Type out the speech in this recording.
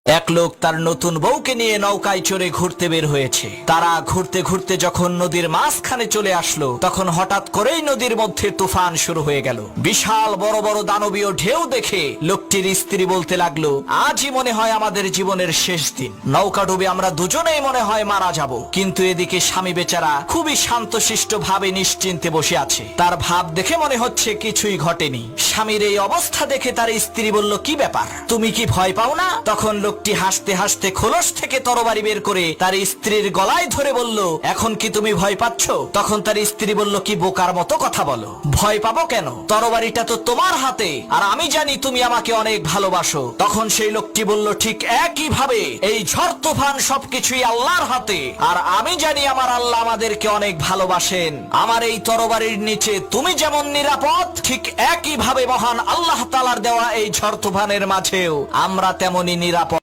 এক লোক তার নতুন বউকে নিয়ে নৌকায় চড়ে ঘুরতে বের হয়েছে। তারা ঘুরতে ঘুরতে যখন নদীর মাঝখানে চলে আসলো, তখন হঠাৎ করেই নদীর মধ্যে তুফান শুরু হয়ে গেল। বিশাল বড় বড় দানবীয় ঢেউ দেখে লোকটির স্ত্রী বলতে লাগলো, আজই মনে হয় আমাদের জীবনের শেষ দিন। নৌকা ডুবে আমরা দুজনেই মনে হয় মারা যাব। কিন্তু এদিকে স্বামী বেচারা খুবই শান্তশিষ্ট ভাবে নিশ্চিন্তে বসে আছে। তার ভাব দেখে মনে হচ্ছে কিছুই ঘটেনি। স্বামীর এই অবস্থা দেখে তার স্ত্রী বলল, কি ব্যাপার, তুমি কি ভয় পাও না? তখন লোকটি হাসতে হাসতে খোলস থেকে তরবারি বের করে তার স্ত্রীর গলায় ধরে বলল, এখন কি তুমি ভয় পাচ্ছ? তখন তার স্ত্রী বলল, কি বোকার মতো কথা বলো, ভয় পাবো কেন? তরবারিটা তো তোমার হাতে, আর আমি জানি তুমি আমাকে অনেক ভালোবাসো। তখন সেই লোকটি বলল, ঠিক একই ভাবে এই ঝড় তুফান সবকিছুই আল্লাহর হাতে, আর আমি জানি আমার আল্লাহ আমাদেরকে অনেক ভালোবাসেন। আমার এই তরবারির নিচে তুমি যেমন নিরাপদ, ঠিক একই ভাবে মহান আল্লাহ তাআলার দেওয়া এই ঝড় তুফানের মাঝেও আমরা তেমনি নিরাপদ।